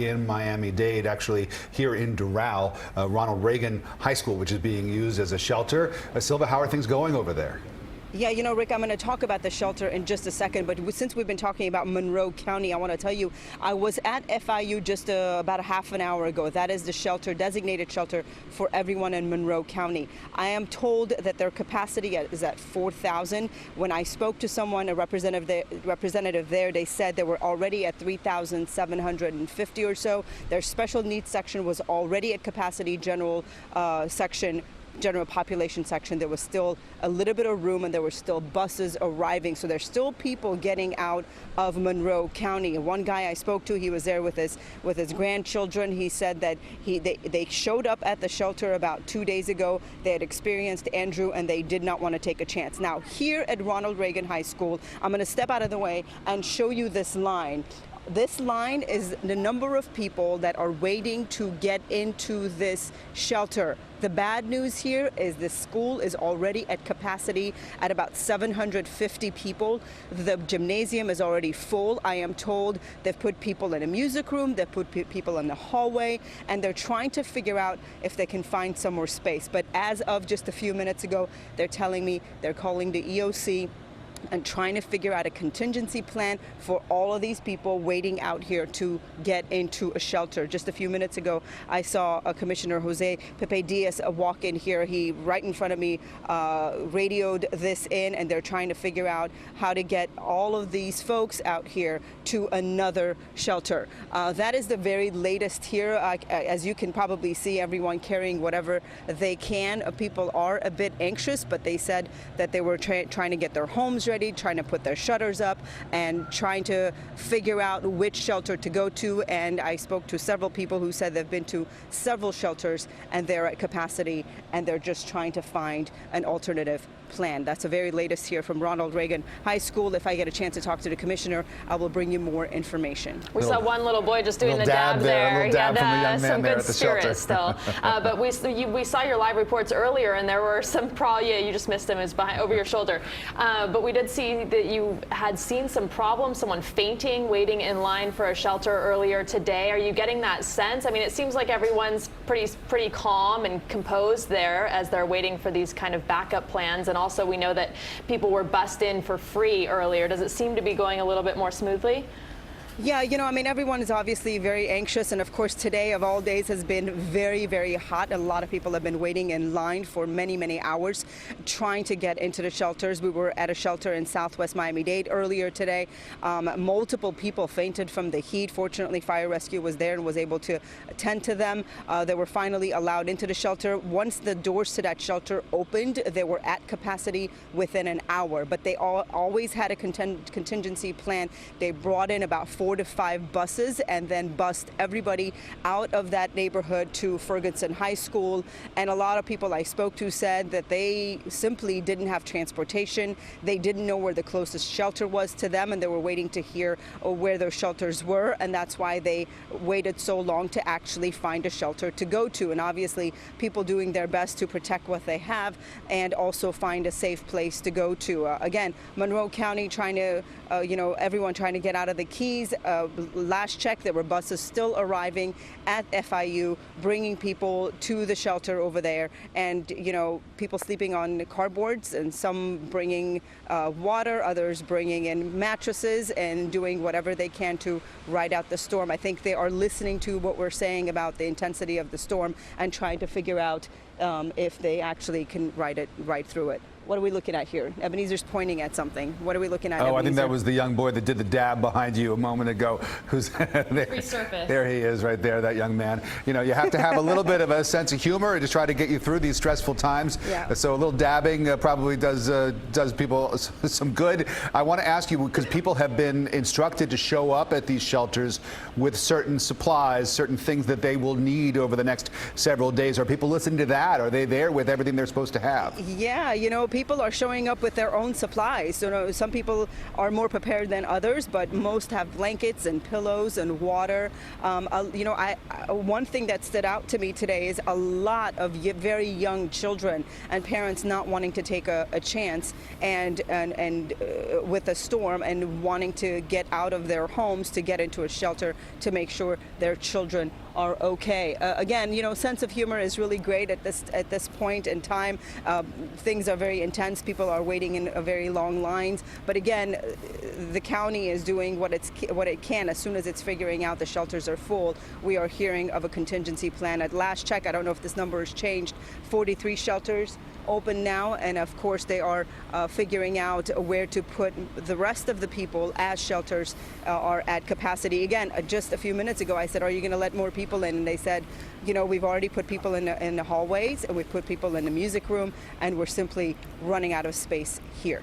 in Miami-Dade, actually here in Doral, Ronald Reagan High School, which is being used as a shelter. Silva, how are things going over there? Yeah, you know, Rick, I'm going to talk about the shelter in just a second, but since we've been talking about Monroe County, I want to tell you, I was at FIU just about a half an hour ago. That is the shelter, designated shelter for everyone in Monroe County. I am told that their capacity is at 4,000. When I spoke to someone, a representative there, they said they were already at 3,750 or so. Their special needs section was already at capacity, general population section. There was still a little bit of room and there were still buses arriving. So there's still people getting out of Monroe County. One guy I spoke to, he was there with his grandchildren. He said that they showed up at the shelter about 2 days ago. They had experienced Andrew and they did not want to take a chance. Now here at Ronald Reagan High School, I'm going to step out of the way and show you this line. This line is the number of people that are waiting to get into this shelter. The bad news here is the school is already at capacity at about 750 people. The gymnasium is already full. I am told they've put people in a music room, they've put people in the hallway, and they're trying to figure out if they can find some more space. But as of just a few minutes ago, they're telling me they're calling the EOC and trying to figure out a contingency plan for all of these people waiting out here to get into a shelter. Just a few minutes ago, I saw Commissioner Jose Pepe Diaz walk in here. He, right in front of me, radioed this in, and they're trying to figure out how to get all of these folks out here to another shelter. That is the very latest here. As you can probably see, everyone carrying whatever they can. People are a bit anxious, but they said that they were trying to get their homes ready, trying to put their shutters up and trying to figure out which shelter to go to. And I spoke to several people who said they've been to several shelters and they're at capacity and they're just trying to find an alternative plan. That's the very latest here from Ronald Reagan High School. If I get a chance to talk to the commissioner, I will bring you more information. We saw one little boy just doing the dab there. A little dab from the young man there at the shelter. Still. But we saw your live reports earlier, and there were some you just missed him. It was behind, over your shoulder. But we did see that you had seen some problems, someone fainting, waiting in line for a shelter earlier today. Are you getting that sense? I mean, it seems like everyone's pretty calm and composed there as they're waiting for these kind of backup plans. And also we know that people were bussed in for free earlier. Does it seem to be going a little bit more smoothly? Yeah, you know, I mean, everyone is obviously very anxious. And of course, today of all days has been very, very hot. A lot of people have been waiting in line for many, many hours trying to get into the shelters. We were at a shelter in Southwest Miami-Dade earlier today. Multiple people fainted from the heat. Fortunately, fire rescue was there and was able to attend to them. They were finally allowed into the shelter. Once the doors to that shelter opened, they were at capacity within an hour. But they always had a contingency plan. They brought in about 4 to 5 buses and then bussed everybody out of that neighborhood to Ferguson High School. And a lot of people I spoke to said that they simply didn't have transportation. They didn't know where the closest shelter was to them, and they were waiting to hear where those shelters were. And that's why they waited so long to actually find a shelter to go to. And obviously, people doing their best to protect what they have and also find a safe place to go to. Again, Monroe County trying to, everyone trying to get out of the Keys. Last check, there were buses still arriving at FIU, bringing people to the shelter over there, and people sleeping on cardboards, and some bringing water, others bringing in mattresses and doing whatever they can to ride out the storm. I think they are listening to what we're saying about the intensity of the storm and trying to figure out if they actually can ride through it. What are we looking at here? Ebenezer's pointing at something. What are we looking at, Ebenezer? I think that was the young boy that did the dab behind you a moment ago. Who's there? Resurfaced. There he is right there, that young man. You have to have a little bit of a sense of humor to try to get you through these stressful times. Yeah. So a little dabbing probably does people some good. I want to ask you, because people have been instructed to show up at these shelters with certain supplies, certain things that they will need over the next several days. Are people listening to that? Are they there with everything they're supposed to have? Yeah, people are showing up with their own supplies. Some people are more prepared than others, but most have blankets and pillows and water. One thing that stood out to me today is a lot of very young children and parents not wanting to take a chance and with a storm and wanting to get out of their homes to get into a shelter to make sure their children are okay. Again, sense of humor is really great at this point in time. Things are very intense. People are waiting in very long lines. But again, the county is doing what it can. As soon as it's figuring out the shelters are full, we are hearing of a contingency plan. At last check, I don't know if this number has changed, 43 shelters open now, and of course they are figuring out where to put the rest of the people as shelters are at capacity. Again, just a few minutes ago I said, are you going to let more people in? And they said, we've already put people in the hallways, and we've put people in the music room, and we're simply running out of space here.